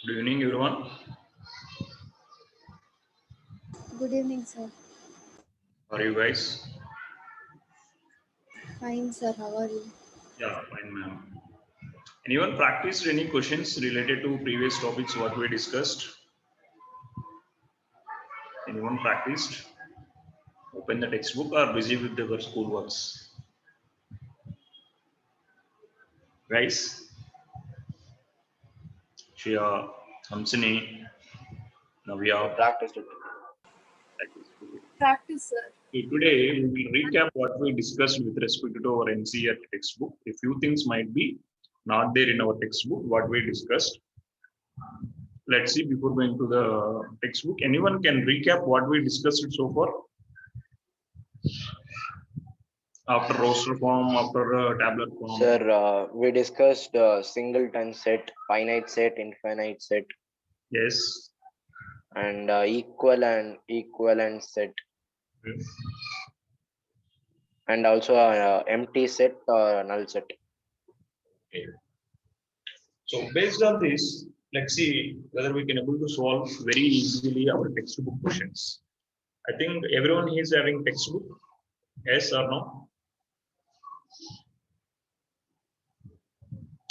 Good evening, everyone. Good evening, sir. How are you guys? Fine, sir. How are you? Yeah, fine, ma'am. Anyone practiced any questions related to previous topics what we discussed? Anyone practiced? Open the textbook or busy with their school works? Guys, Shia, Hamsini, Navya, Practice it. practice. Practice, sir. So today we will recap what we discussed with respect to our NCERT textbook. A few things might be not there in our textbook, what we discussed. Let's see before going to the textbook. Anyone can recap what we discussed so far? After roster form, after tabular form. Sir, we discussed singleton set, finite set, infinite set, Yes. and equivalent set, Yes. and also empty set or null set. Okay. So based on this, let's see whether we can able to solve very easily our textbook questions. I think everyone is having textbook. Yes or no?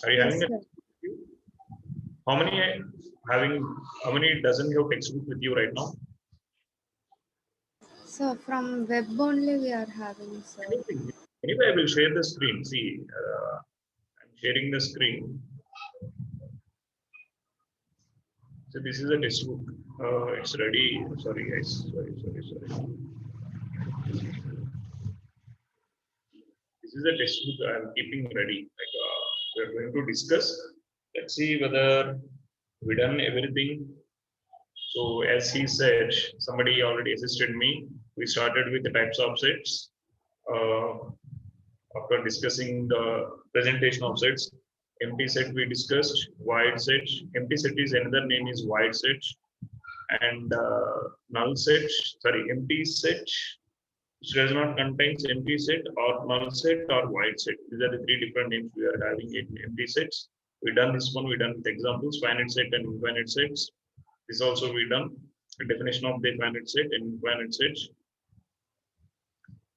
Are you Yes, having a sir. textbook with you? How many doesn't have textbook with you right now? So from web only we are having, sir. Anything. Anyway, I will share the screen. See, I'm sharing the screen. So this is a textbook. It's ready. Sorry, guys. Sorry. This is a textbook I'm keeping ready. Like we're going to discuss. Let's see whether we done everything. So as he said, somebody already assisted me. We started with the types of sets. Uh, After discussing the presentation of sets, empty set we discussed, wide set. Empty set is another name is wide set, and null set. Sorry, empty set which does not contain empty set or null set or wide set. These are the three different names we are having in empty sets. We done this one. We done with examples, finite set and infinite sets. This also we done the definition of the finite set and infinite set.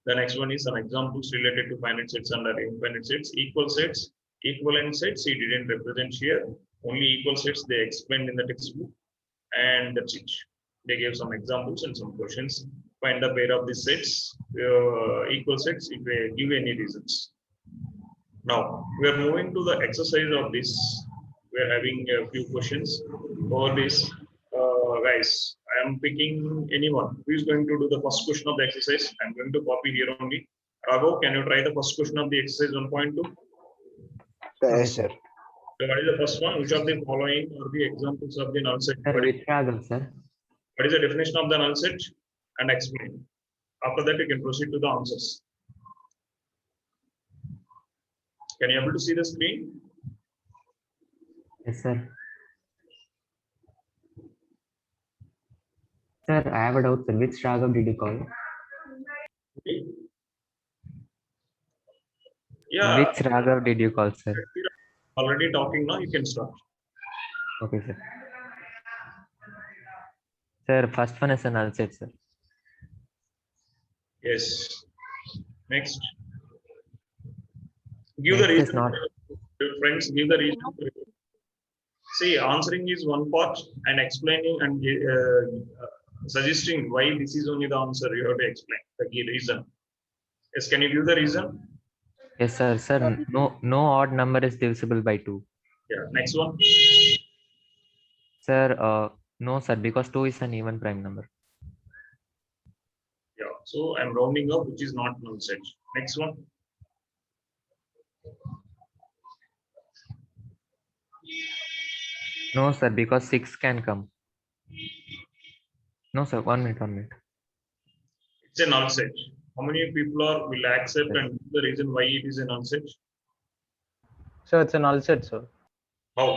The next one is some examples related to finite sets and infinite sets. Equal sets, equivalent sets, he didn't represent here. Only equal sets they explained in the textbook, and that's it. They gave some examples and some questions. Find the pair of these sets, equal sets, if they give any reasons. Now, we are moving to the exercise of this. We are having a few questions for this. Guys, I am picking anyone who is going to do the first question of the exercise. I'm going to copy here only. Raghav, can you try the first question of the exercise 1.2? Yes, sir. So what is the first one? Which of the following are the examples of the null set? Sir, which Raghav, sir? What is the definition of the null set? And explain. After that, you can proceed to the answers. Can you able to see the screen? Yes, sir. Sir, I have a doubt, sir. Which Raghav did you call? Okay. Yeah. Which Raghav did you call, sir? Already talking now, you can start. Okay, sir. Sir, first one is a null set, sir. Yes. Next. Give Next the is reason. not. Friends, give the reason. See, answering is one part and explaining and suggesting why this is only the answer. You have to explain the key reason. Yes, can you give the reason? Yes, sir. Sir, no odd number is divisible by 2. Yeah. Next one. Sir, no, sir, because 2 is an even prime number. Yeah. So I'm rounding up, which is not null set. Next one. No, sir, because 6 can come. No, sir, 1 minute. It's a null set. How many people will accept Yes. and the reason why it is a null set? So it's a null set, sir. How?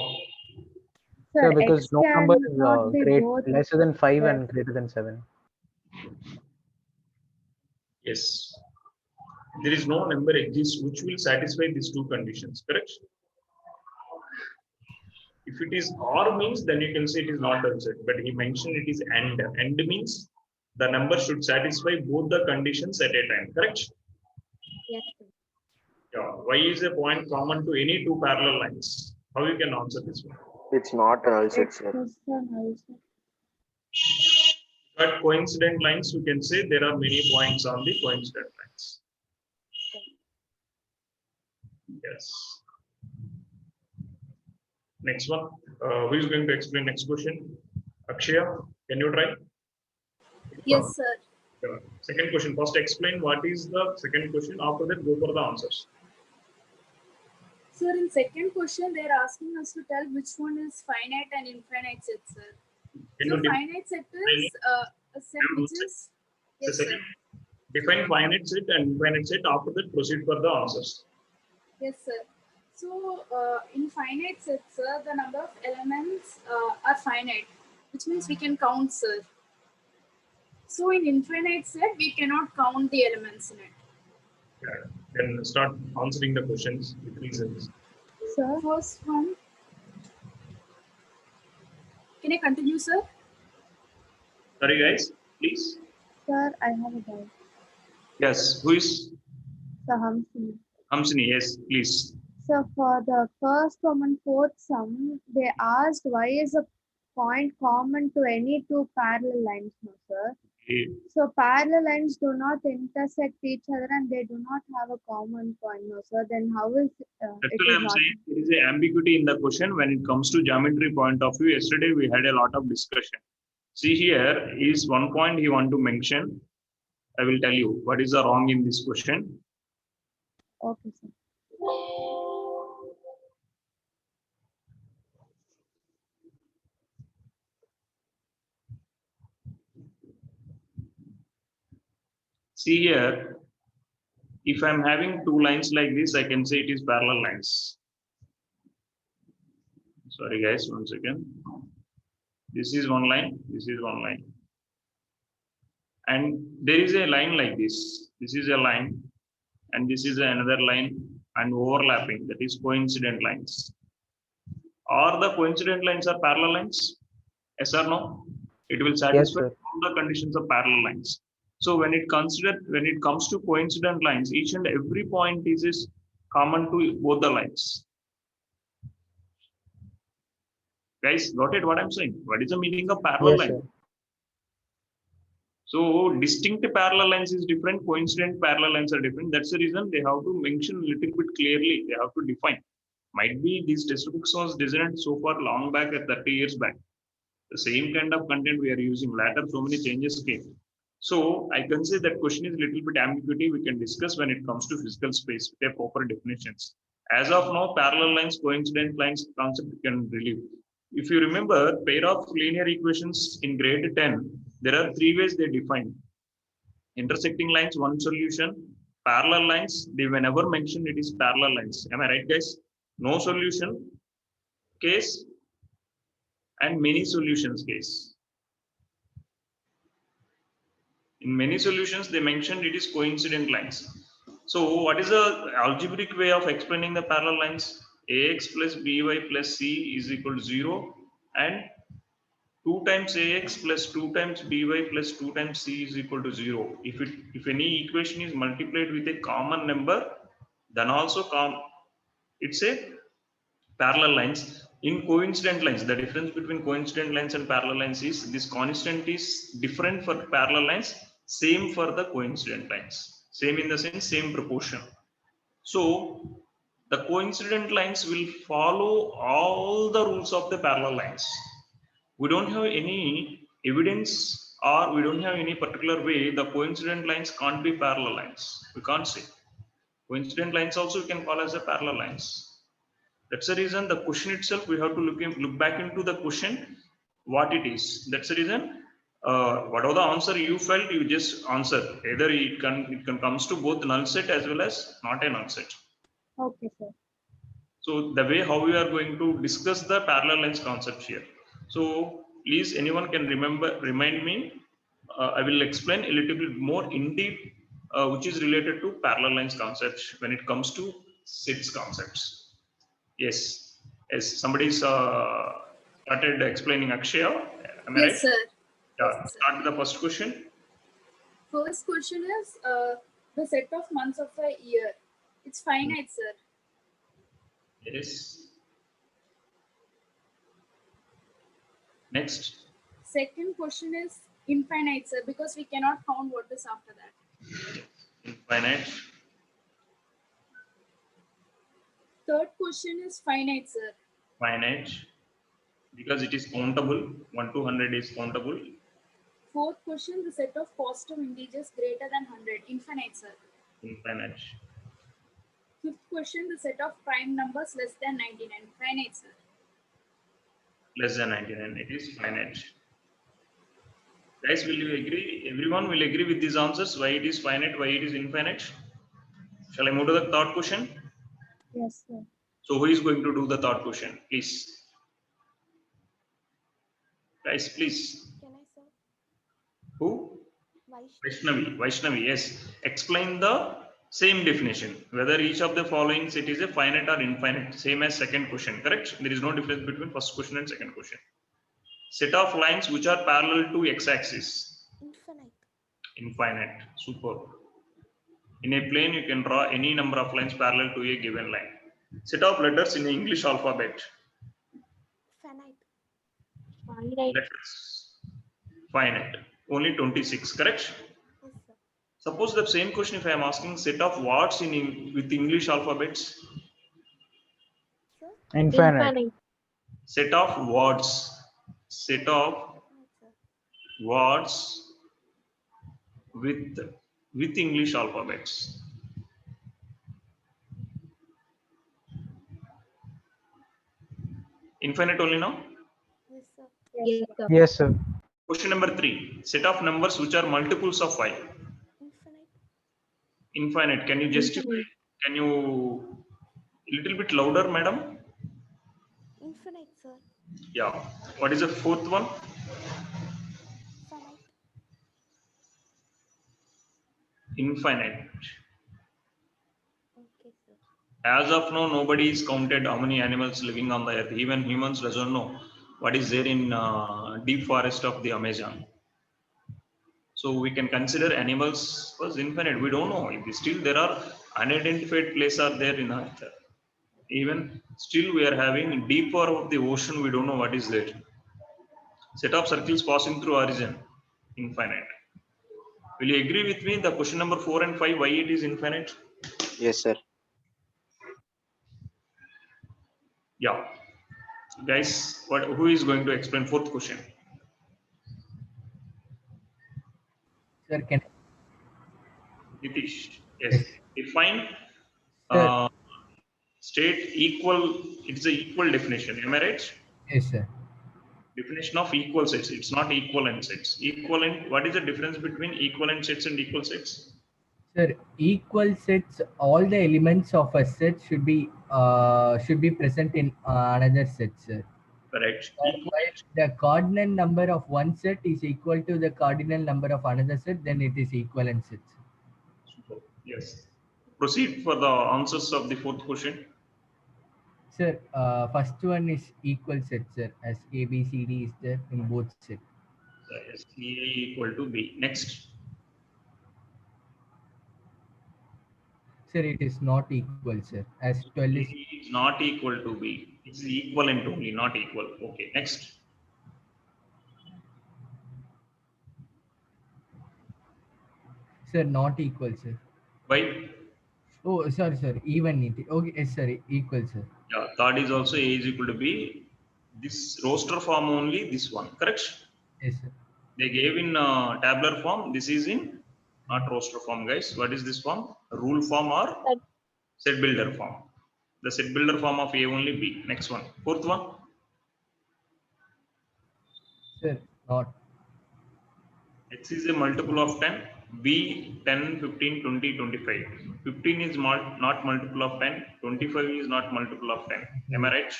Sir, because X no number cannot be is both. lesser than 5 Yes. and greater than 7. Yes. There is no number exists which will satisfy these two conditions, correct? If it is or means, then you can say it is not null set. But he mentioned it is and. And means the number should satisfy both the conditions at a time. Correct? Yes, sir. Yeah. Y is a point common to any two parallel lines. How you can answer this one? It's not a null set, It's sir. just a null set. But coincident lines, you can say there are many points on the coincident lines. Yes. Next one. Who is going to explain next question? Akshaya, can you try? Yes, sir. Yeah. Second question. First, explain what is the second question. After that, go for the answers. Sir, in second question, they're asking us to tell which one is finite and infinite set, sir. Can So you finite set is a set which is the yes, sir. second? Define finite set and infinite set. After that, proceed for the answers. Yes, sir. So in finite set, sir, the number of elements are finite, which means we can count, sir. So in infinite set, we cannot count the elements in it. Yeah. Then start answering the questions with reasons. Sir, First one. Can I continue, sir? Sorry, guys. Please. sir, I have a doubt. Yes. Who is Sir Hamsini. Hamsini? Yes, please. So for the first sum and fourth sum, they asked why is a point common to any two parallel lines, no, sir? Okay. So parallel lines do not intersect each other and they do not have a common point, no, sir. Then how is That's it why is I'm not? saying there is an ambiguity in the question when it comes to geometry point of view. Yesterday we had a lot of discussion. See here is one point he want to mention. I will tell you what is the wrong in this question. Okay, sir. See here, if I'm having two lines like this, I can say it is parallel lines. Sorry guys, one second. This is one line, this is one line. And there is a line like this. This is a line, and this is another line, and overlapping, that is coincident lines. Or the coincident lines are parallel lines? Yes or no? It will satisfy sir. all the conditions of parallel lines. So when it comes to coincident lines, each and every point is common to both the lines. Guys, got it what I'm saying? What is the meaning of parallel Yes, line? sir. So distinct parallel lines is different, coincident parallel lines are different. That's the reason they have to mention a little bit clearly. They have to define. Might be these textbooks was designed so far long back at 30 years back. The same kind of content we are using. Later, so many changes came. So I can say that question is a little bit ambiguity. We can discuss when it comes to physical space with their proper definitions. As of now, parallel lines, coincident lines concept we can relieve. If you remember, pair of linear equations in grade 10, there are three ways they define. Intersecting lines, one solution. Parallel lines, they whenever mention it is parallel lines. Am I right, guys? No solution case and many solutions case. In many solutions, they mentioned it is coincident lines. So what is the algebraic way of explaining the parallel lines? Ax plus by plus c is equal to 0 and 2 times ax plus 2 times by plus 2 times c is equal to 0. If any equation is multiplied with a common number, then also it's a parallel lines. In coincident lines, the difference between coincident lines and parallel lines is this constant is different for parallel lines, same for the coincident lines. Same in the sense, same proportion. So the coincident lines will follow all the rules of the parallel lines. We don't have any evidence or we don't have any particular way the coincident lines can't be parallel lines. We can't say. Coincident lines also you can call as a parallel lines. That's the reason the question itself, we have to look back into the question, what it is. That's the reason, whatever the answer you felt, you just answer. Either it can comes to both null set as well as not a null set. Okay, sir. So the way how we are going to discuss the parallel lines concept here. So please, anyone can remind me. I will explain a little bit more in deep, which is related to parallel lines concepts when it comes to sets concepts. Yes. Yes, somebody's started explaining. Akshaya, am I right? Yes, sir. Yeah, Yes, sir. start with the first question. First question is the set of months of a year. It's finite, sir. Yes. Next. Second question is infinite, sir, because we cannot count what is after that. Infinite. Third question is finite, sir. Finite. Because it is countable. 1 to 100 is countable. Fourth question, the set of positive integers greater than 100. Infinite, sir. Infinite. Fifth question, the set of prime numbers less than 99. Finite, sir. Less than 99. It is finite. Guys, will you agree? Everyone will agree with these answers. Why it is finite, why it is infinite? Shall I move to the third question? Yes, sir. So who is going to do the third question? Please. Guys, please. Can I, sir? Who? Vaishnavi. Vaishnavi, yes. Explain the same definition. Whether each of the following set is a finite or infinite. Same as second question, correct? There is no difference between first question and second question. Set of lines which are parallel to x-axis. Infinite. Infinite. Super. In a plane, you can draw any number of lines parallel to a given line. Set of letters in the English alphabet. Finite. Letters. Finite. Only 26, correct? Yes, sir. Suppose the same question if I am asking set of words with English alphabets. Sir? Infinite. Set of words. Set of Infinite, sir. words with English alphabets. Infinite only now. Yes, sir. Yes, sir. Yes, sir. Question number 3. Set of numbers which are multiples of 5. Infinite. Infinite. Can you justify? Can you little bit louder, madam? Infinite, sir. Yeah. What is the fourth one? Finite. Infinite. Okay, sir. As of now, nobody is counted how many animals living on the earth. Even humans doesn't know what is there in deep forest of the Amazon. So we can consider animals was infinite. We don't know. Still there are unidentified places are there in earth. Even still we are having deeper of the ocean. We don't know what is there. Set of circles passing through origin. Infinite. Will you agree with me? The question number 4 and 5, why it is infinite? Yes, sir. Yeah. Guys, who is going to explain fourth question? Sir, can Nitish. Yes. Define Sir. state equal. It's a equal definition. Am I right? Yes, sir. Definition of equal sets. It's not equivalent sets. Equivalent. What is the difference between equivalent sets and equal sets? Sir, equal sets, all the elements of a set should be present in another set, sir. Correct. While the cardinal number of one set is equal to the cardinal number of another set, then it is equivalent sets. Super. Yes. Proceed for the answers of the fourth question. Sir, first one is equal set, sir, as A, B, C, D is there in both sets. Yes. A equal to B. Next. Sir, it is not equal, sir, as 12 is. A is not equal to B. It's equivalent only, not equal. Okay. Next. Sir, not equal, sir. Why? Oh, sorry, sir. Even it. Okay, yes, sir. Equal, sir. Yeah. Third is also A is equal to B. This roster form only. This one. Correct. Yes, sir. They gave in tabular form. This is in not roster form, guys. What is this form? Rule form or set builder form? The set builder form of A only B. Next one. Fourth one. Sir, not. X is a multiple of 10. B 10, 15, 20, 25. 15 is not multiple of 10. 25 is not multiple of 10. Am I right?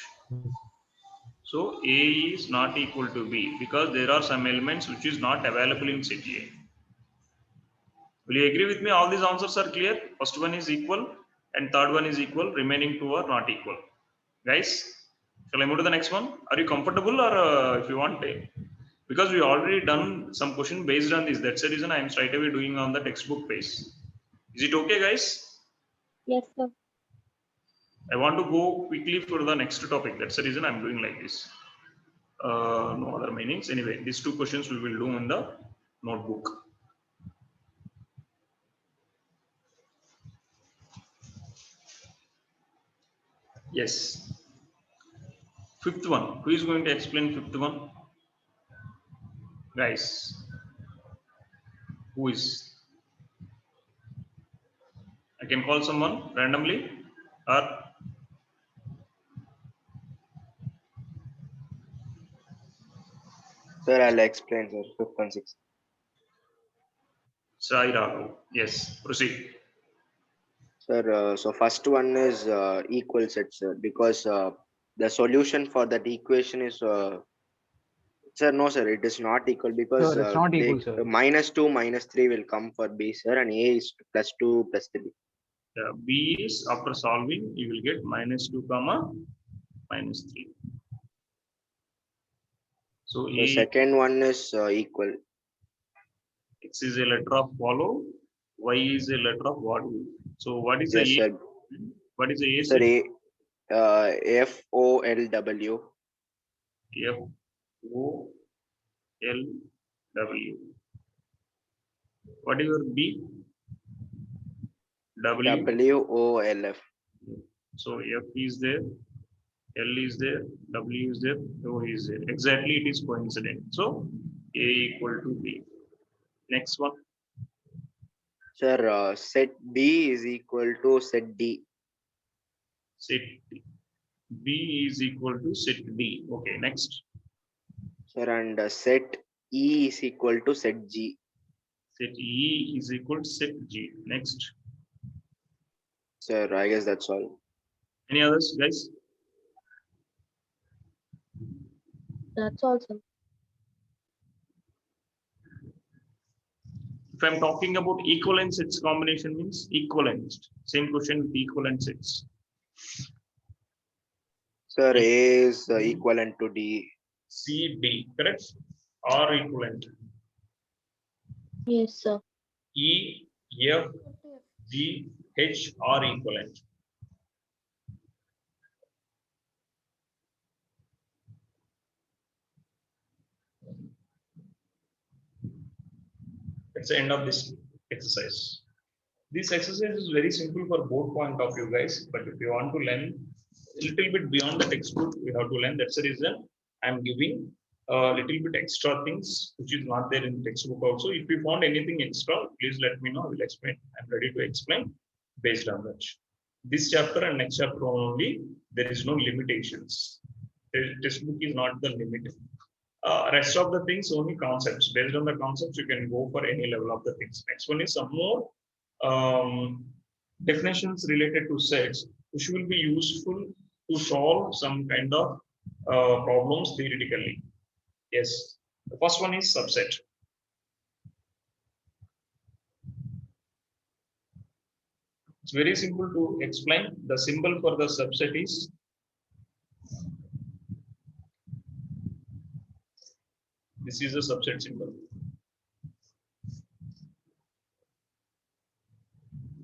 So A is not equal to B because there are some elements which is not available in set A. Will you agree with me? All these answers are clear. First one is equal and third one is equal. Remaining two are not equal. Guys, Shall I move to the next one? Are you comfortable, or if you want, because we already done some question based on this. That's the reason I am straight away doing on the textbook base. Is it okay, guys? Yes, sir. I want to go quickly for the next topic. That's the reason I'm doing like this. No other meanings. Anyway, these two questions we will do in the notebook. Yes. Fifth one. Who is going to explain fifth one? Guys. Who is? I can call someone randomly, or Sir, I'll explain, sir. Fifth and sixth. Sai Raghav. Yes, proceed. Sir, so first one is equal set, sir, because the solution for that equation is, sir, no, sir, it is not equal because Sir, it's not equal, sir. -2, -3 will come for B, sir, and A is +2, +3. B is after solving, you will get -2 comma -3. So The A, second one is equal. X is a letter of follow, Y is a letter of what? So what is Yes, the A? sir. What is the A? Sir, FOLW. FOLW. What is your B? WOLF. So F is there, L is there, W is there, O is there. Exactly, it is coincident. So A equal to B. Next one. Sir, set B is equal to set D. Set B is equal to set D. Okay, next. Sir, and set E is equal to set G. Set E is equal to set G. Next. Sir, I guess that's all. Any others, guys? That's all, sir. If I'm talking about equivalent sets, combination means equivalent. Same question with equivalent sets. Sir, A is equivalent to D. C, D, correct? Or equivalent. Yes, sir. E, F, G, H are equivalent. That's the end of this exercise. This exercise is very simple for both point of view, guys. But if you want to learn a little bit beyond the textbook, we have to learn. That's the reason I'm giving a little bit extra things which is not there in the textbook also. If you found anything extra, please let me know. I will explain. I'm ready to explain based on that. This chapter and next chapter only, there is no limitations. The textbook is not the limit. Rest of the things only concepts. Based on the concepts, you can go for any level of the things. Next one is some more definitions related to sets, which will be useful to solve some kind of problems theoretically. Yes, the first one is subset. It's very simple to explain. The symbol for the subset is this is a subset symbol.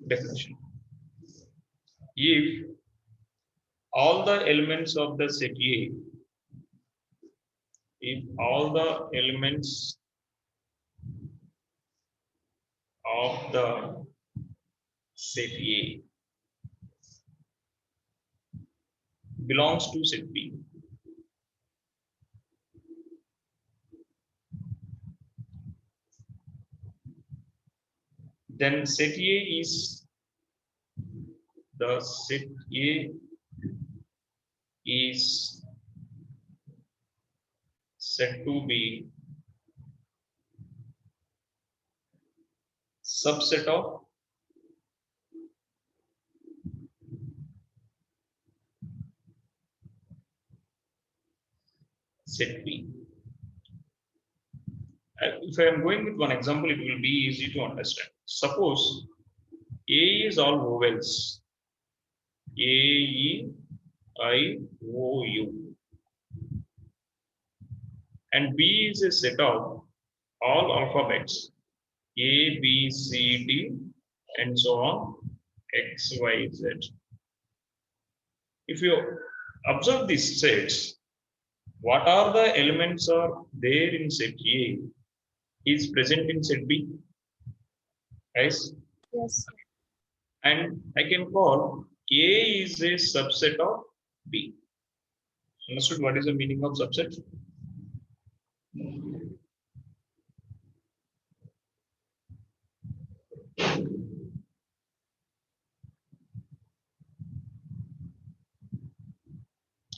Definition. If all the elements of the set A, if all the elements of the set A belongs to set B, then set A is the set A is said to be subset of set B. If I am going with one example, it will be easy to understand. Suppose A is all vowels, A, E, I, O, U. and B is a set of all alphabets A, B, C, D, and so on, X, Y, Z. If you observe these sets, what are the elements are there in set A is present in set B, guys? Yes, sir. And I can call A is a subset of B. Understood what is the meaning of subset?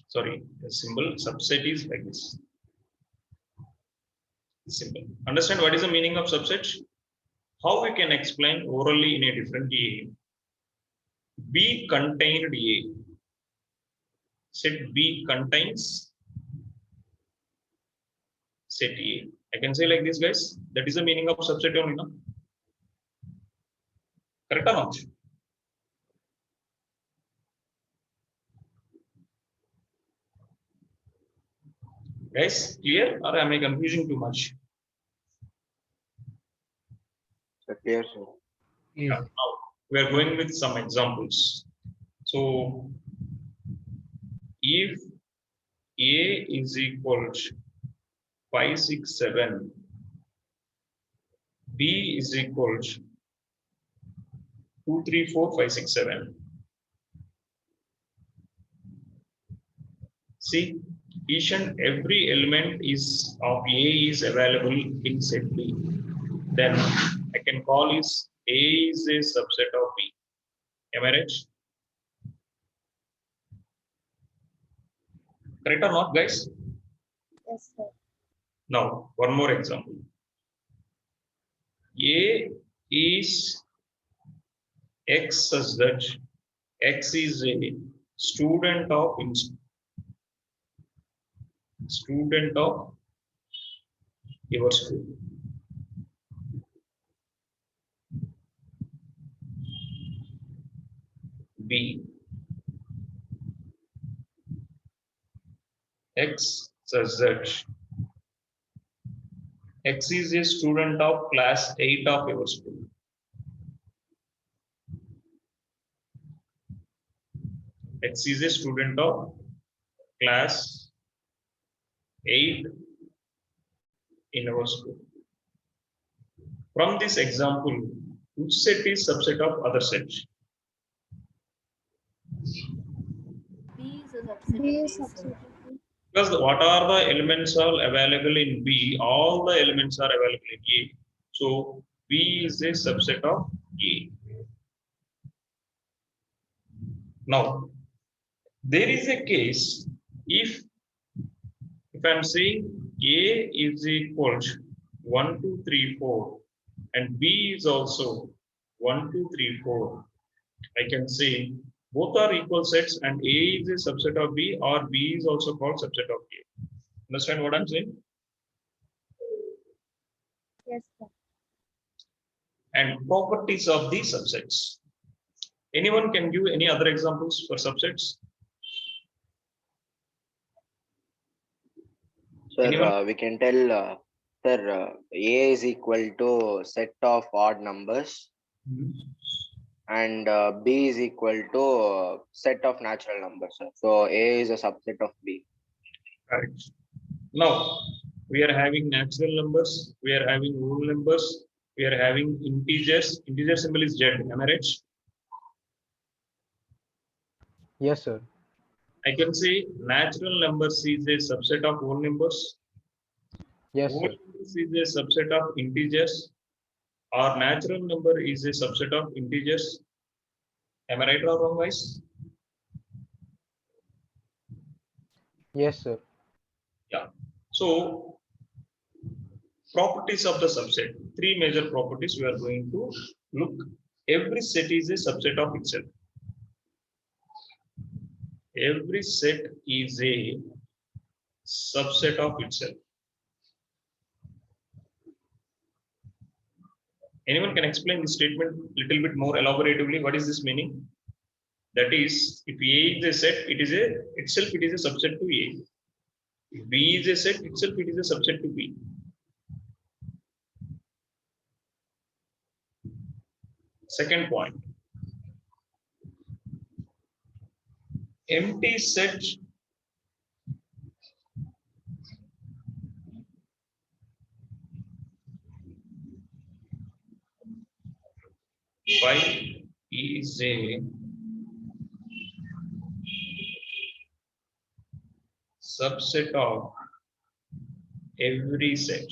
Sorry, the symbol subset is like this. Simple. Understand what is the meaning of subset? How we can explain orally in a different A? B contained A. Set B contains set A. I can say like this, guys. That is the meaning of subset only, no? Correct or not? Guys, clear or am I confusing too much? Clear, sir. Yeah. Now we are going with some examples. So if A is equal to 5, 6, 7, B is equal to 2, 3, 4, 5, 6, 7. See, each and every element is of A is available in set B. Then I can call is A is a subset of B. Am I right? Correct or not, guys? Yes, sir. Now, one more example. A is X such that X is a student of your school. B X such that X is a student of class 8 of your school. X is a student of class 8 in our school. From this example, which set is subset of other set? B is a subset B of is A, subset sir. of B. Because what are the elements are available in B? All the elements are available in A. So B is a subset of A. Now, there is a case if I'm saying A is equal to 1, 2, 3, 4 and B is also 1, 2, 3, 4. I can say both are equal sets and A is a subset of B or B is also called subset of A. Understand what I'm saying? Yes, sir. And properties of the subsets. Anyone can give any other examples for subsets? Sir, Anyone? we can tell, sir, A is equal to set of odd numbers and B is equal to set of natural numbers, sir. So A is a subset of B. Correct. Now, we are having natural numbers, we are having whole numbers, we are having integers. Integer symbol is Z, am I right? Yes, sir. I can say natural numbers is a subset of whole numbers. Yes, Whole sir. numbers is a subset of integers. Or natural number is a subset of integers. Am I right or wrong, guys? Yes, sir. Yeah. So, properties of the subset. Three major properties we are going to look. Every set is a subset of itself. Every set is a subset of itself. Anyone can explain this statement a little bit more elaboratively? What is this meaning? That is, if A is a set, it is a subset to A. If B is a set itself, it is a subset to B. Second point. Empty set phi is a subset of every set.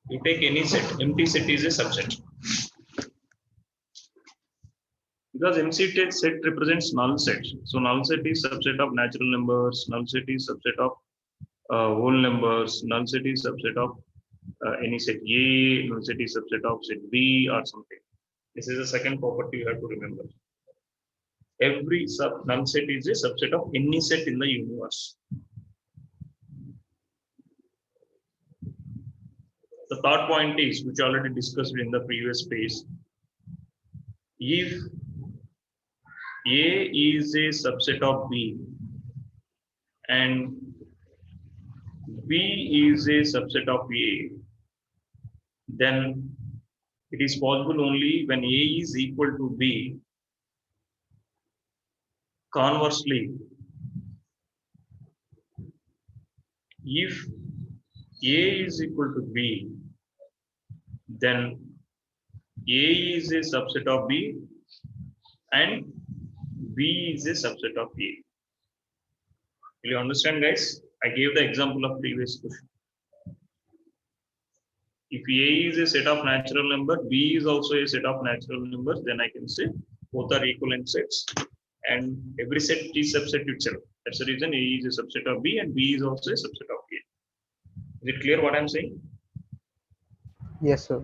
You take any set, empty set is a subset. Because MC set represents null set. So null set is subset of natural numbers, null set is subset of whole numbers, null set is subset of any set A, null set is subset of set B or something. This is the second property you have to remember. Every null set is a subset of any set in the universe. The third point is, which already discussed in the previous page, if A is a subset of B and B is a subset of A, then it is possible only when A is equal to B. Conversely, if A is equal to B, then A is a subset of B and B is a subset of A. Will you understand, guys? I gave the example of previous question. If A is a set of natural numbers, B is also a set of natural numbers, then I can say both are equivalent sets and every set is subset itself. That's the reason A is a subset of B and B is also a subset of A. Is it clear what I'm saying? Yes, sir.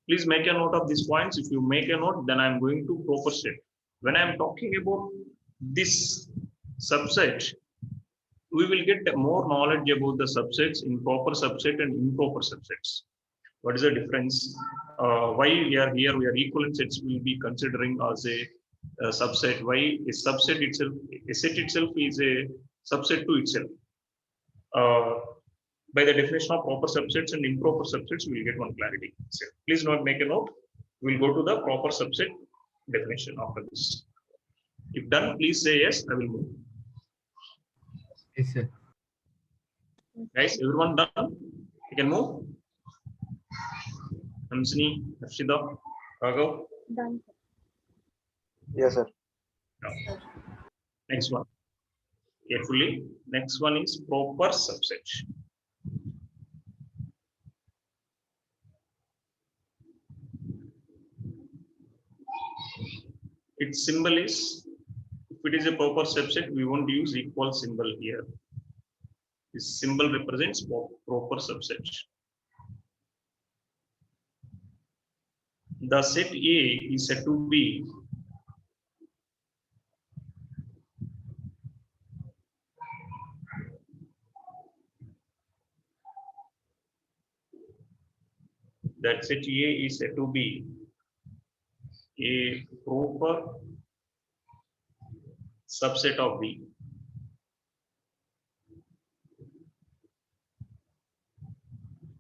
Please make a note of these points. If you make a note, then I'm going to proper set. When I'm talking about this subset, we will get more knowledge about the subsets in proper subset and improper subsets. What is the difference? Why we are here? We are equivalent sets. We'll be considering as a subset. Why a subset itself? A set itself is a subset to itself. By the definition of proper subsets and improper subsets, we will get one clarity. So please not make a note. We'll go to the proper subset definition after this. If done, please say yes. I will move. Yes, sir. Guys, everyone done? You can move. Hamsini, Harshida, Raghav. Done. Yes, sir. No. Next one. Carefully. Next one is proper subset. Its symbol is, if it is a proper subset, we won't use equal symbol here. This symbol represents proper subset. The set A is said to be that set A is said to be a proper subset of B.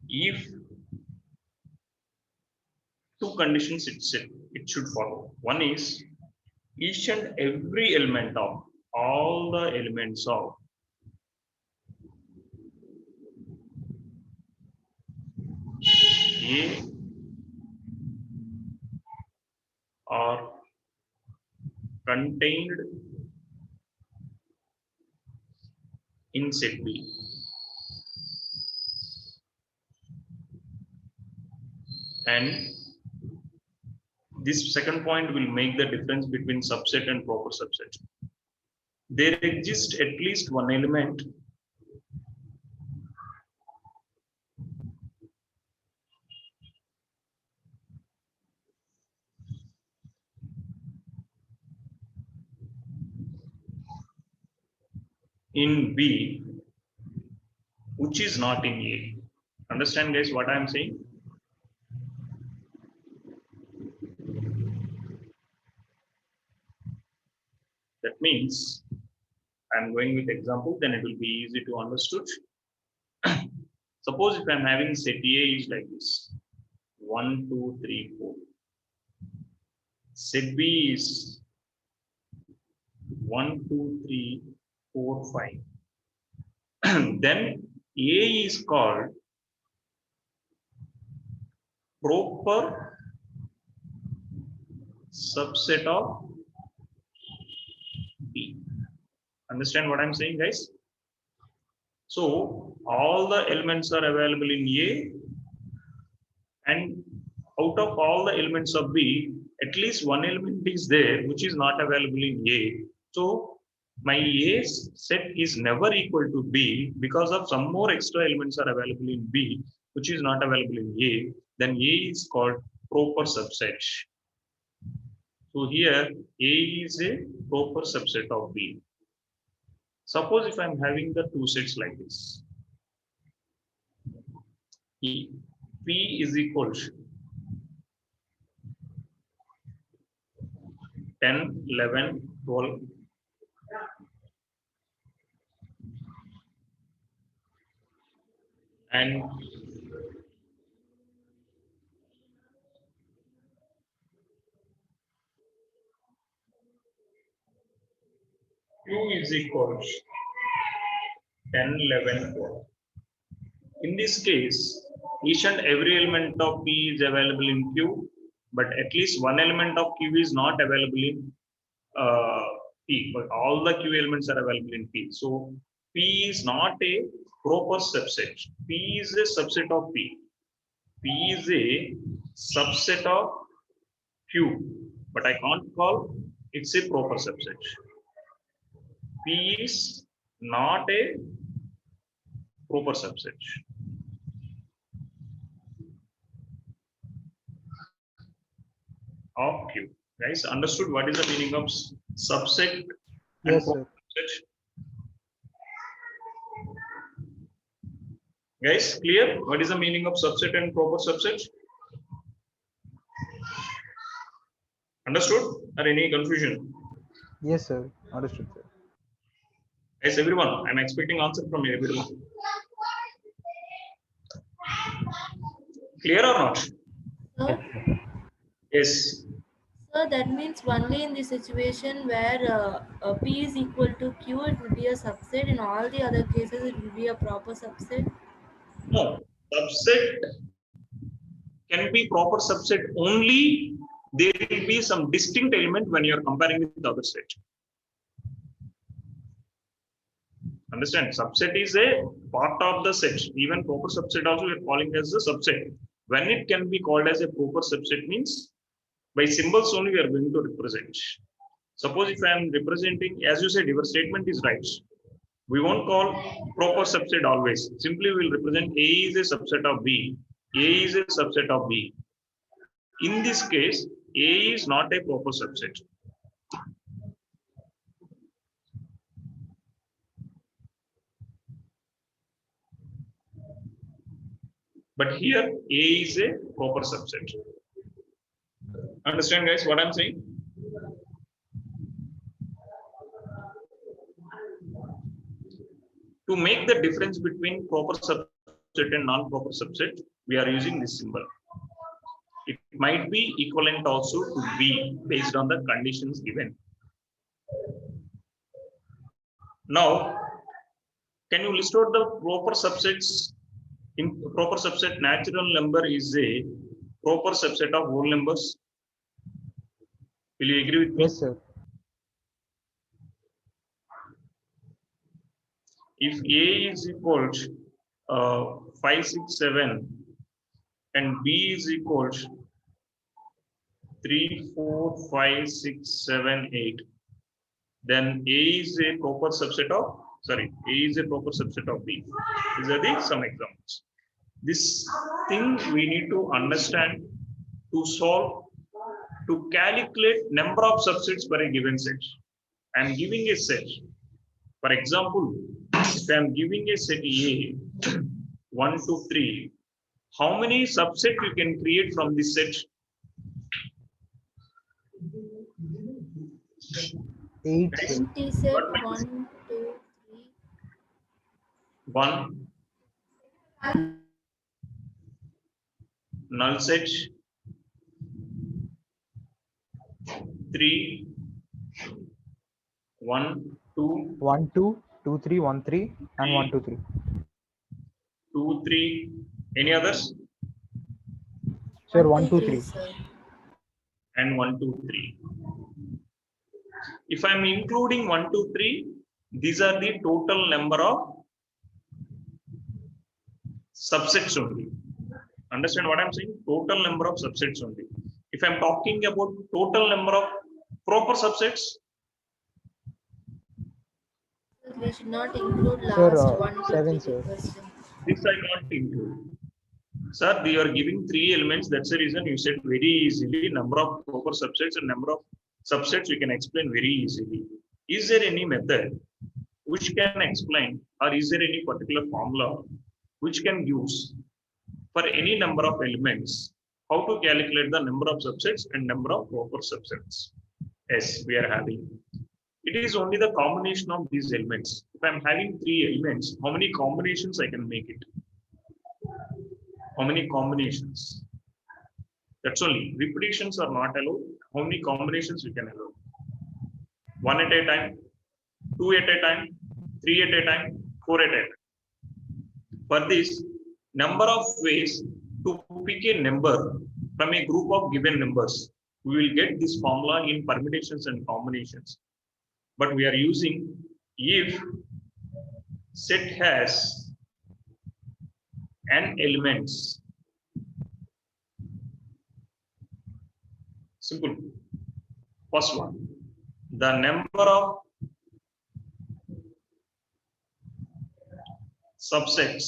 If two conditions it should follow. One is each and every element of all the elements of A are contained in set B. And this second point will make the difference between subset and proper subset. There exists at least one element in B which is not in A. Understand, guys, what I am saying? That means I'm going with example, then it will be easy to understood. Suppose if I'm having set A is like this, 1, 2, 3, 4. Set B is 1, 2, 3, 4, 5. Then A is called proper subset of B. Understand what I'm saying, guys? So all the elements are available in A, and out of all the elements of B, at least one element is there which is not available in A. So my A set is never equal to B because of some more extra elements are available in B which is not available in A. Then A is called proper subset. So here A is a proper subset of B. Suppose if I'm having the two sets like this, P is equal to 10, 11, 12. And Q is equal to 10, 11, 12. In this case, each and every element of P is available in Q, but at least one element of Q is not available in P, but all the Q elements are available in P. So P is not a proper subset. P is a subset of P. P is a subset of Q, but I can't call it's a proper subset. P is not a proper subset. Of Q. Guys, understood what is the meaning of subset and Yes, proper sir. subset? Guys, clear? What is the meaning of subset and proper subset? Understood? Or any confusion? Yes, sir. Understood, sir. Yes, everyone. I'm expecting answer from everyone. Clear or not? Sir, Yes. so that means only in the situation where P is equal to Q, it will be a subset. In all the other cases, it will be a proper subset. No. Subset can be proper subset only. There will be some distinct element when you are comparing with the other set. Understand? Subset is a part of the set. Even proper subset also we are calling as a subset. When it can be called as a proper subset means by symbols only we are going to represent. Suppose if I am representing, as you said, your statement is right. We won't call proper subset always. Simply we will represent A is a subset of B. A is a subset of B. In this case, A is not a proper subset. But here A is a proper subset. Understand, guys, what I'm saying? To make the difference between proper subset and non-proper subset, we are using this symbol. It might be equivalent also to B based on the conditions given. Now, can you list out the proper subsets? In proper subset, natural number is a proper subset of whole numbers. Will you agree with me? Yes, sir. If A is equal to 5, 6, 7 and B is equal to 3, 4, 5, 6, 7, 8, then A is a proper subset of, A is a proper subset of B. These are some examples. This thing we need to understand to solve, to calculate number of subsets for a given set. I am giving a set. For example, if I am giving a set A, 1, 2, 3, how many subsets you can create from this set? 8, sir. Empty set 1, 2, 1, null set, 3, 1, 2, 1, 2, 2, 3, 1, 3, and 1, 2, 3. 2, 3. Any others? Sir, 1, 2, 3. sir. And 1, 2, 3. If I'm including 1, 2, 3, these are the total number of subsets only. Understand what I'm saying? Total number of subsets only. If I'm talking about total number of proper subsets, We should not include Sir, last 1 to 7, 3 sir. question. this I can't include. Sir, you are giving 3 elements. That's the reason you said very easily number of proper subsets and number of subsets we can explain very easily. Is there any method which can explain, or is there any particular formula which can use for any number of elements how to calculate the number of subsets and number of proper subsets? Yes, we are having. It is only the combination of these elements. If I'm having 3 elements, how many combinations I can make it? How many combinations? That's only. Repetitions are not allowed. How many combinations we can allow? 1 at a time, 2 at a time, 3 at a time, 4 at a time. For this, number of ways to pick a number from a group of given numbers, we will get this formula in permutations and combinations. But we are using if set has n elements. Simple. First one, the number of subsets.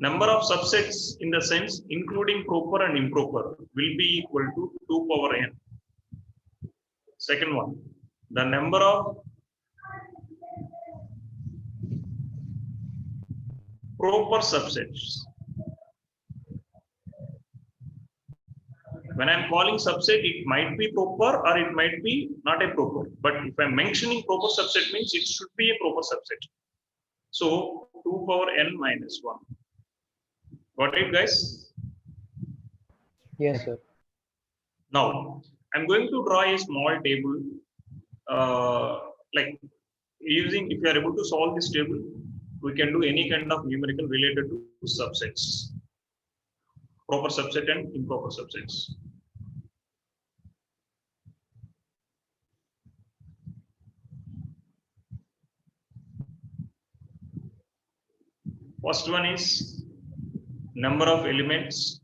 Number of subsets in the sense including proper and improper will be equal to 2 power n. Second one, the number of proper subsets. When I'm calling subset, it might be proper or it might be not a proper. But if I'm mentioning proper subset means it should be a proper subset. So 2 power n minus 1. Got it, guys? Yes, sir. Now, I'm going to draw a small table. Like using, if you are able to solve this table, we can do any kind of numerical related to subsets. Proper subset and improper subsets. First one is number of elements.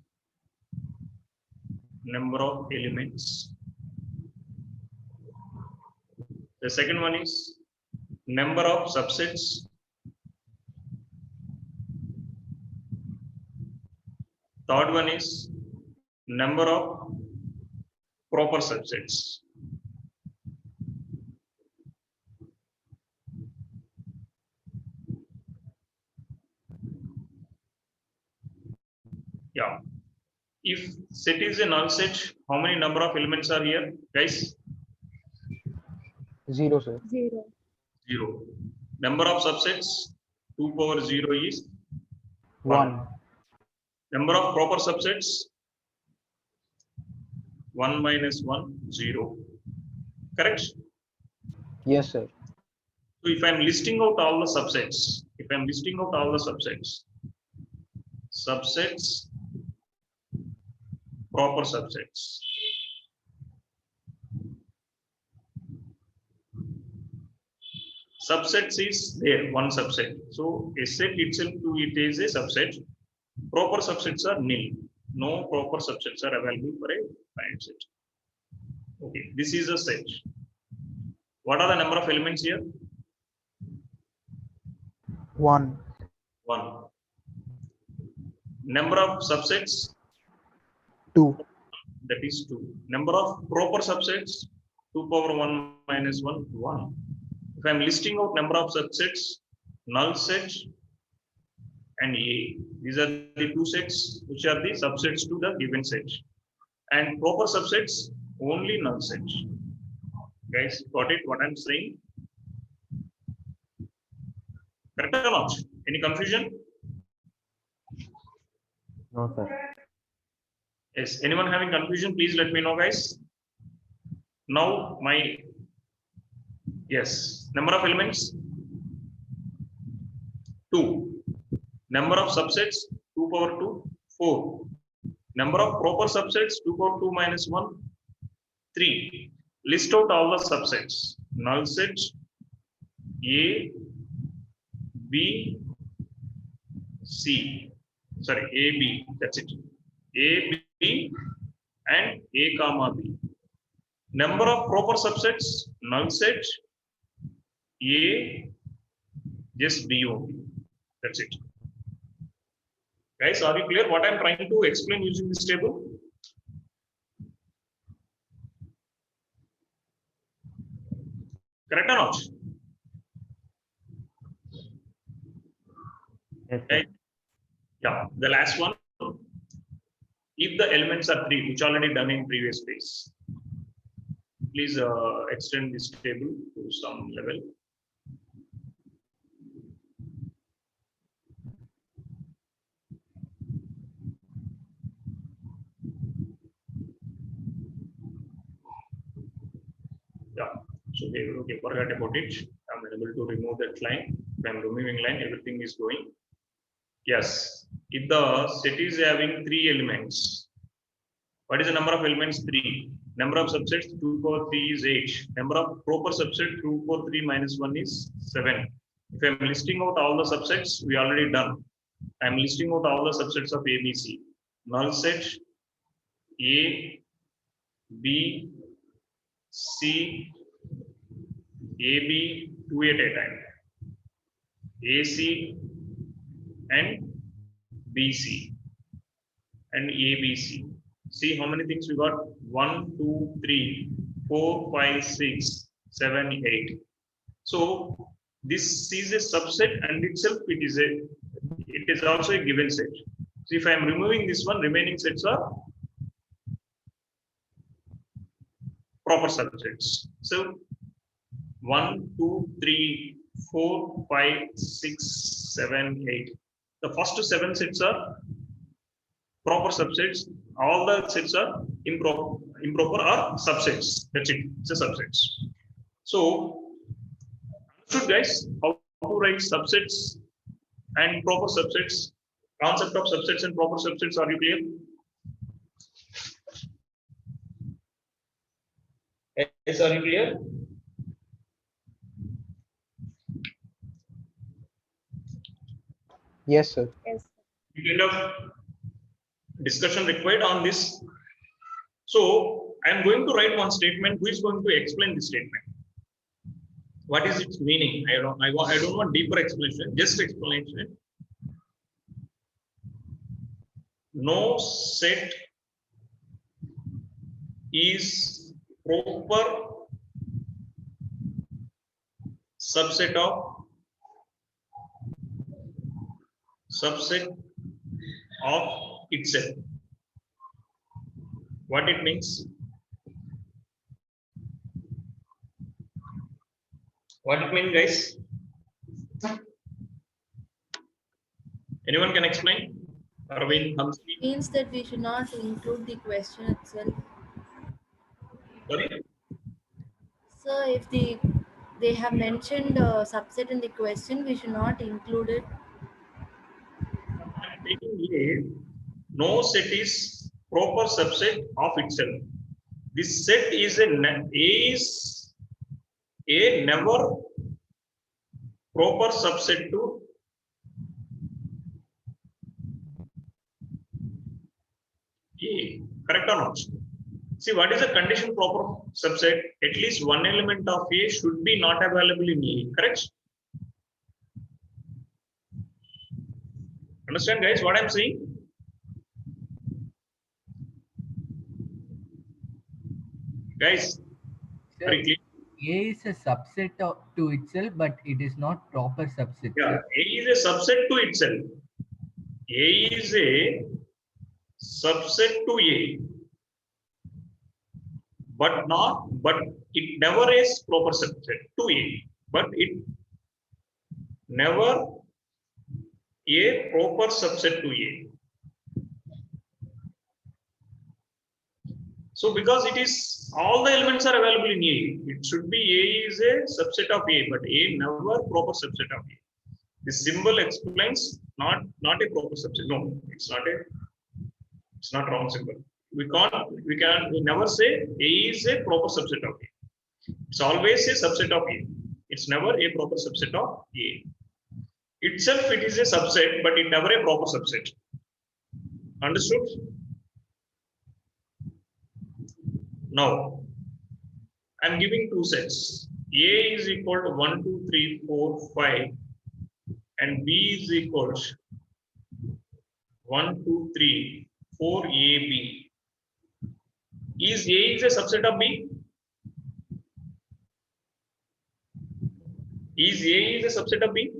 Number of elements. The second one is number of subsets. Third one is number of proper subsets. Yeah. If set is a null set, how many number of elements are here, guys? 0, sir. 0. 0. Number of subsets, 2 power 0 is 1. Number of proper subsets, 1 minus 1, 0. Correct? Yes, sir. So if I'm listing out all the subsets, subsets, proper subsets. Subsets is there, one subset. So a set itself it is a subset. Proper subsets are nil. No proper subsets are available for a finite set. Okay, this is a set. What are the number of elements here? 1. 1. Number of subsets? 2. That is 2. Number of proper subsets? 2 power 1 minus 1, 1. If I am listing out number of subsets, null set and A. These are the two sets which are the subsets to the given set. And proper subsets, only null set. Guys, got it what I'm saying? Correct or not? Any confusion? No, sir. Yes. Anyone having confusion? Please let me know, guys. Now yes, number of elements 2. Number of subsets 2 power 2 4. Number of proper subsets 2 power 2 minus 1 3. List out all the subsets. Null set A, B, C. Sorry, A, B. That's it. A, B, and A comma B. Number of proper subsets. Null set A, just B only. That's it. Guys, are you clear what I'm trying to explain using this table? Correct or not? Yes, sir. Right. Yeah, the last one. If the elements are 3, which already done in previous phase, please extend this table to some level. Yeah, so okay, forget about it. I'm able to remove that line. If I'm removing line, everything is going. Yes, if the set is having 3 elements, what is the number of elements? 3. Number of subsets 2 power 3 is 8. Number of proper subset 2 power 3 minus 1 is 7. If I'm listing out all the subsets, we already done. I'm listing out all the subsets of A, B, C. Null set A, B, C, AB 2 at a time, AC and BC and ABC. See how many things we got? 1, 2, 3, 4, 5, 6, 7, 8. So this is a subset and itself it is also a given set. So if I am removing this one, remaining sets are proper subsets. So 1, 2, 3, 4, 5, 6, 7, 8. The first 7 sets are proper subsets. All the sets are improper are subsets. That's it. It's a subsets. So, understood, guys, how to write subsets and proper subsets? Concept of subsets and proper subsets. Are you clear? Yes, are you clear? Yes, sir. Yes. Kind of discussion required on this. So I am going to write one statement. Who is going to explain this statement? What is its meaning? I don't want deeper explanation, just explanation. No set is proper subset of itself. What it means? What it means, guys? Anyone can explain? Arvind, Hamsi. Means that we should not include the question itself. Sorry? So if they have mentioned a subset in the question, we should not include it. I'm taking here, no set is proper subset of itself. This set is a never proper subset to A. Correct or not? See, what is a condition proper subset? At least one element of A should be not available in A. Correct? Understand, guys, what I'm saying? Guys, very clear. A is a subset to itself, but it is not proper subset. Yeah, A is a subset to itself. A is a subset to A, but it never is proper subset to A, but it never A proper subset to A. So because it is all the elements are available in A, it should be A is a subset of A, but A never proper subset of A. The symbol explains not a proper subset. No, it's not wrong symbol. We never say A is a proper subset of A. It's always a subset of A. It's never a proper subset of A. Itself it is a subset, but it never a proper subset. Understood? Now, I'm giving two sets. A is equal to 1, 2, 3, 4, 5, and B is equal to 1, 2, 3, 4 AB. Is A is a subset of B? Is A is a subset of B?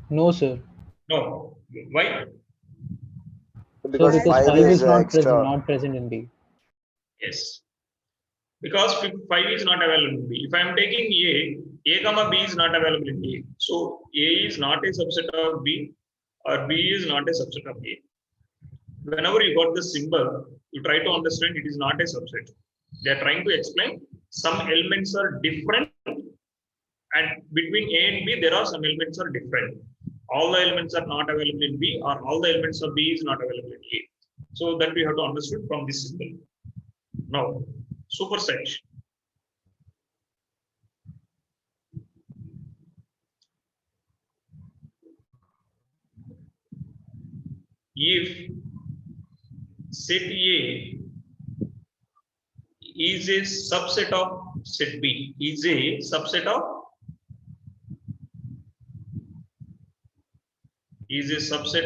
No, sir. No. Why? Because so because 5 5 is is not extra. present in B. Yes. Because 5 is not available in B. If I am taking A comma B is not available in A. So A is not a subset of B, or B is not a subset of A. Whenever you got the symbol, you try to understand it is not a subset. They are trying to explain some elements are different, and between A and B, there are some elements are different. All the elements are not available in B, or all the elements of B is not available in A. So that we have to understand from this symbol. Now, superset. If set A is a subset of set B, is a subset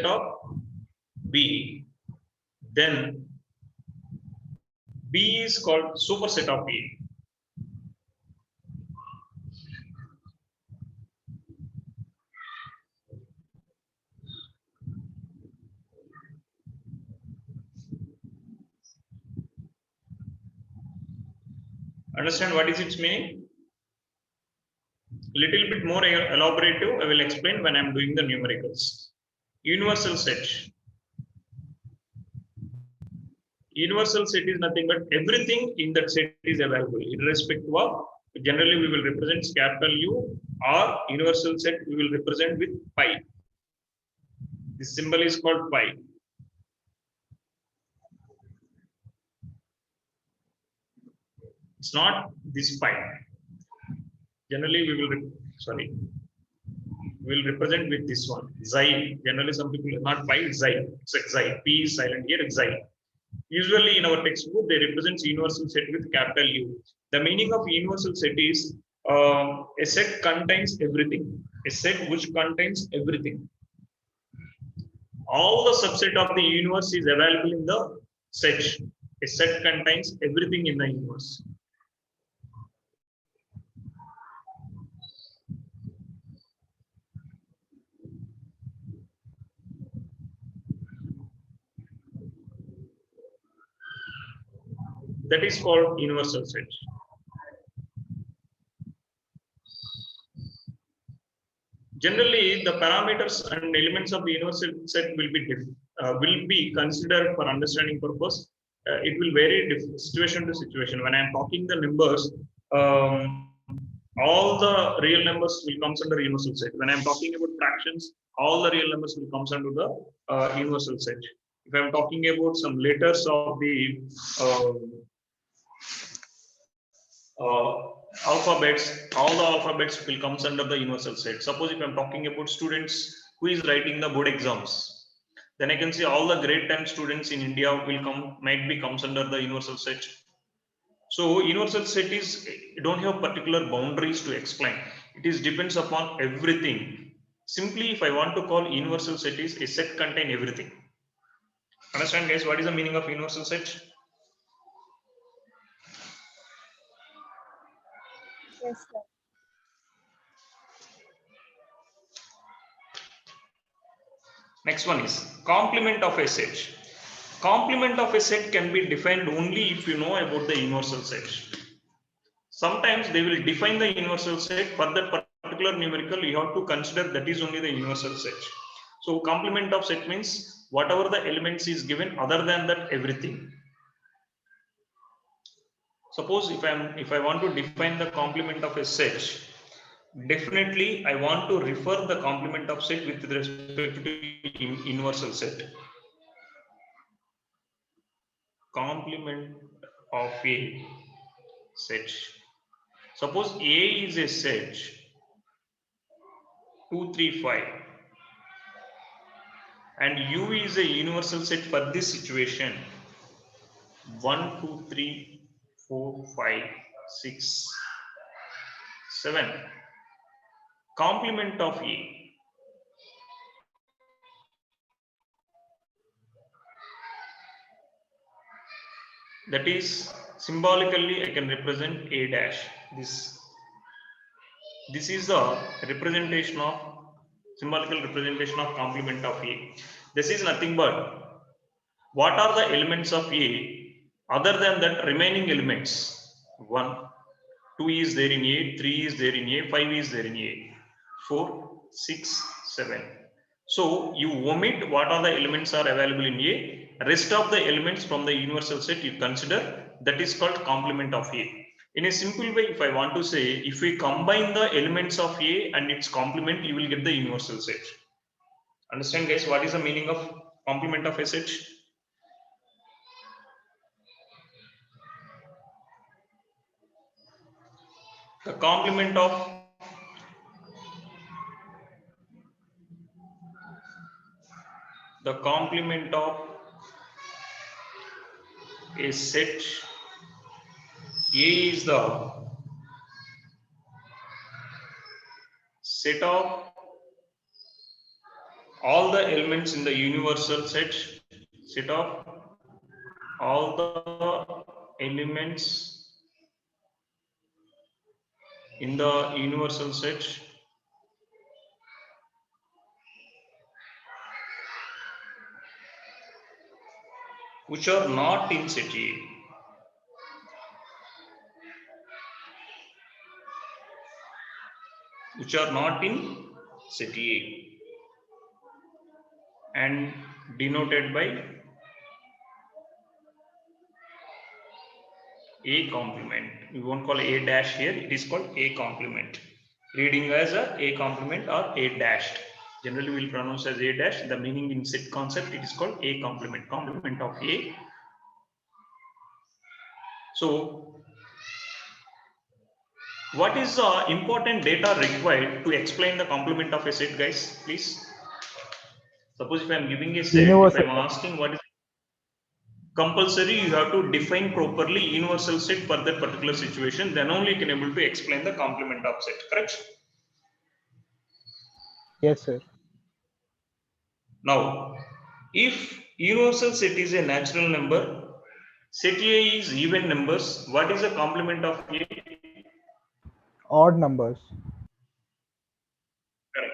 of B, then B is called superset of A. Understand what is its meaning? Little bit more elaborative, I will explain when I am doing the numericals. Universal set. Universal set is nothing but everything in that set is available, irrespective of, generally we will represent capital U, or universal set we will represent with pi. This symbol is called pi. It's not this pi. Generally we will represent with this one, xi. Generally some people not pi, xi. It's like xi. P is silent here, xi. Usually in our textbook they represent universal set with capital U. The meaning of universal set is a set contains everything. A set which contains everything. All the subset of the universe is available in the set. A set contains everything in the universe. That is called universal set. Generally, the parameters and elements of the universal set will be considered for understanding purpose. It will vary situation to situation. When I am talking the numbers, all the real numbers will come under universal set. When I am talking about fractions, all the real numbers will come under the universal set. If I am talking about some letters of the alphabets, all the alphabets will come under the universal set. Suppose if I'm talking about students who is writing the board exams, then I can say all the grade 10 students in India might be comes under the universal set. So universal set is, you don't have particular boundaries to explain. It is depends upon everything. Simply, if I want to call universal set is a set contain everything. Understand, guys? What is the meaning of universal set? Yes, sir. Next one is complement of a set. Complement of a set can be defined only if you know about the universal set. Sometimes they will define the universal set for that particular numerical, you have to consider that is only the universal set. So complement of set means whatever the elements is given, other than that everything. Suppose if I want to define the complement of a set, definitely I want to refer the complement of set with respect to universal set. Complement of a set. Suppose A is a set 2, 3, 5, and U is a universal set for this situation 1, 2, 3, 4, 5, 6, 7. Complement of A. That is symbolically I can represent A dash. This is the representation of symbolical representation of complement of A. This is nothing but what are the elements of A other than that remaining elements. 1, 2 is there in A, 3 is there in A, 5 is there in A, 4, 6, 7. So you omit what are the elements are available in A, rest of the elements from the universal set you consider, that is called complement of A. In a simple way, if I want to say, if we combine the elements of A and its complement, you will get the universal set. Understand guys, what is the meaning of complement of a set? The complement of a set A is the set of all the elements in the universal set, set of all the elements in the universal set which are not in set A. Which are not in set A and denoted by A complement. We won't call A dash here, it is called A complement. Reading as A complement or A dashed. Generally we will pronounce as A dash. The meaning in set concept, it is called A complement, complement of A. So what is the important data required to explain the complement of a set, guys? Please. Suppose if I am giving a set, if I am asking what is compulsory, you have to define properly universal set for that particular situation. Then only you can able to explain the complement of set. Correct? Yes, sir. Now, if universal set is a natural number, set A is even numbers, what is the complement of A? Odd numbers. Correct.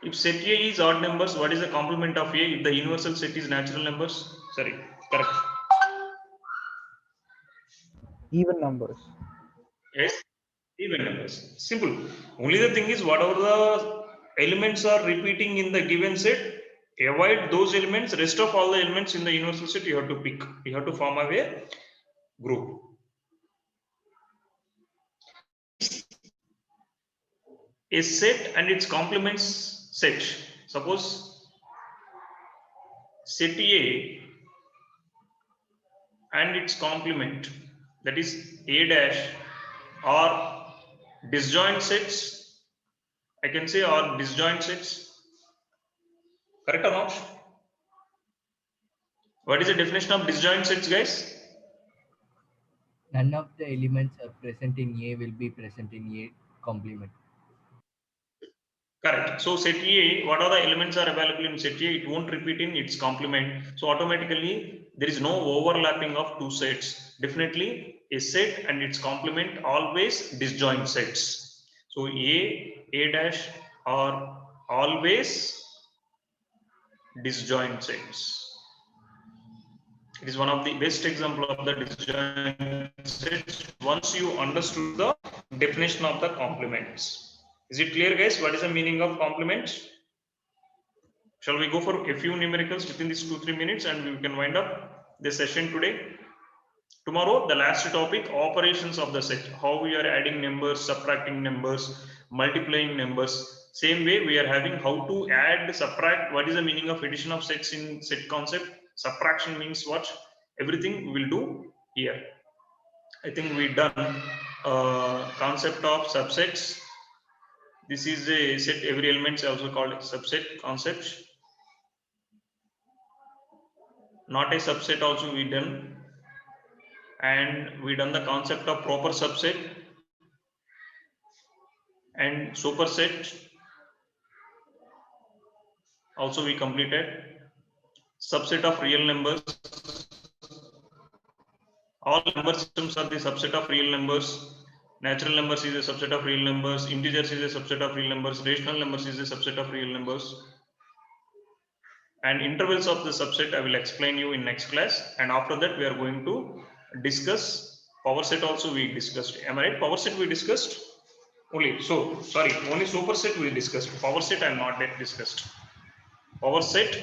If set A is odd numbers, what is the complement of A if the universal set is natural numbers? Sorry, correct. Even numbers. Yes, even numbers. Simple. Only the thing is, whatever the elements are repeating in the given set, avoid those elements. Rest of all the elements in the universal set you have to pick. You have to form a group. A set and its complements set. Suppose set A and its complement, that is A dash, are disjoint sets. I can say are disjoint sets. Correct or not? What is the definition of disjoint sets, guys? None of the elements are present in A will be present in A complement. Correct. So set A, what are the elements are available in set A? It won't repeat in its complement. So automatically there is no overlapping of two sets. Definitely a set and its complement always disjoint sets. So A dash are always disjoint sets. It is one of the best example of the disjoint sets once you understood the definition of the complements. Is it clear, guys? What is the meaning of complement? Shall we go for a few numericals within these 2-3 minutes and we can wind up the session today? Tomorrow, the last topic, operations of the set. How we are adding numbers, subtracting numbers, multiplying numbers. Same way we are having how to add, subtract. What is the meaning of addition of sets in set concept? Subtraction means what? Everything we will do here. I think we done concept of subsets. This is a set. Every element is also called subset concept. Not a subset also we done, and we done the concept of proper subset and superset also we completed. Subset of real numbers. All number systems are the subset of real numbers. Natural numbers is a subset of real numbers. Integers is a subset of real numbers. Rational numbers is a subset of real numbers. And intervals of the subset I will explain you in next class. And after that we are going to discuss power set also we discussed. Am I right? Power set we discussed only. So sorry, only superset we discussed. Power set I am not yet discussed. Power set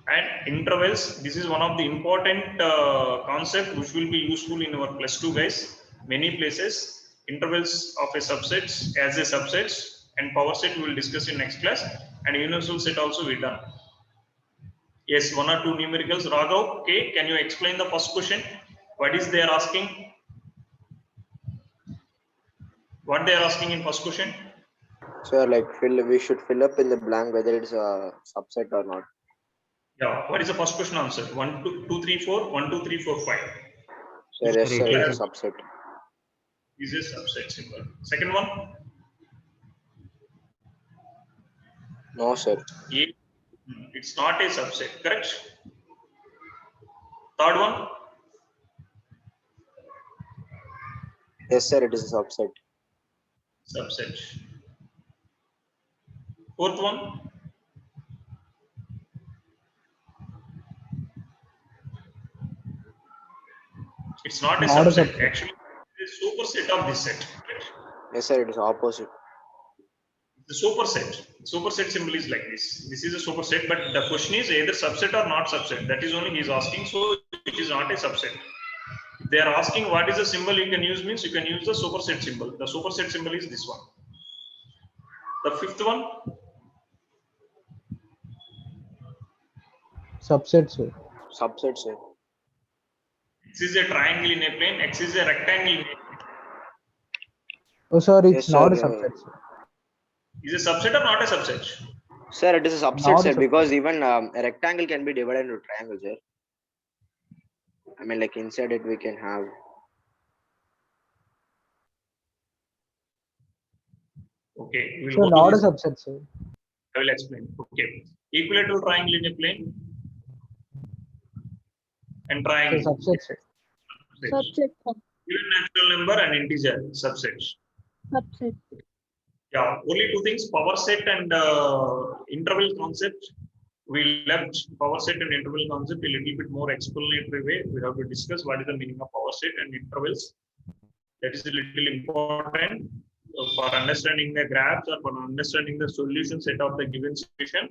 and intervals. This is one of the important concept which will be useful in our +2 guys. Many places. Intervals of a subsets as a subsets and power set we will discuss in next class. And universal set also we done. Yes, 1 or 2 numericals. Raghav, okay, can you explain the first question? What is they are asking? What they are asking in first question? So like we should fill up in the blank whether it's a subset or not. Yeah, what is the first question answer? 1, 2, 3, 4, 1, 2, 3, 4, 5. So yes, sir, it's a subset. Is a subset symbol. Second one? No, sir. It's not a subset, correct? Third one? Yes, sir, it is a subset. Subset. Fourth one? It's not a subset. Actually, it's a superset of this set. Correct? Yes, sir, it is opposite. The superset. Superset symbol is like this. This is a superset, but the question is either subset or not subset. That is only he is asking. So it is not a subset. If they are asking what is the symbol you can use, means you can use the superset symbol. The superset symbol is this one. The fifth one? Subset, sir. Subset, sir. X is a triangle in a plane. X is a rectangle in a plane. Oh, sir, it's Yes, not sir, a subset, sir. Is a subset or not a subset? Sir, it is a subset, Not a sir, subset. because even a rectangle can be divided into triangles, sir. I mean, like inside it we can have. Okay, we'll So go to not a this. subset, sir. I will explain. Okay, equilateral triangle in a plane and So triangle. subset, sir. Subset. Even natural number and integer subset. Subset. Yeah, only two things: power set and interval concept. We left power set and interval concept a little bit more explanatory way. We have to discuss what is the meaning of power set and intervals. That is a little important for understanding the graphs or for understanding the solution set of the given situation.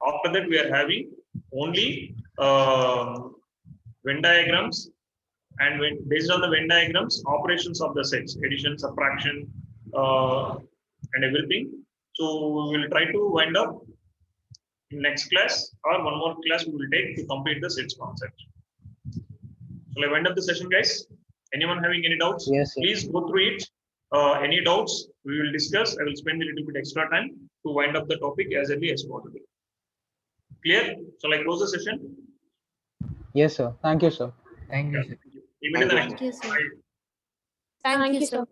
After that, we are having only Venn diagrams, and based on the Venn diagrams, operations of the sets, addition, subtraction, and everything. So we will try to wind up in next class, or one more class we will take to complete the sets concept. Shall I wind up the session, guys? Anyone having any doubts? Yes, sir. Please go through it. Any doubts we will discuss. I will spend a little bit extra time to wind up the topic as early as possible. Clear? Shall I close the session? Yes, sir. Thank you, sir. Thank you, sir. Even in the Thank next you, sir. slide. Thank you, sir.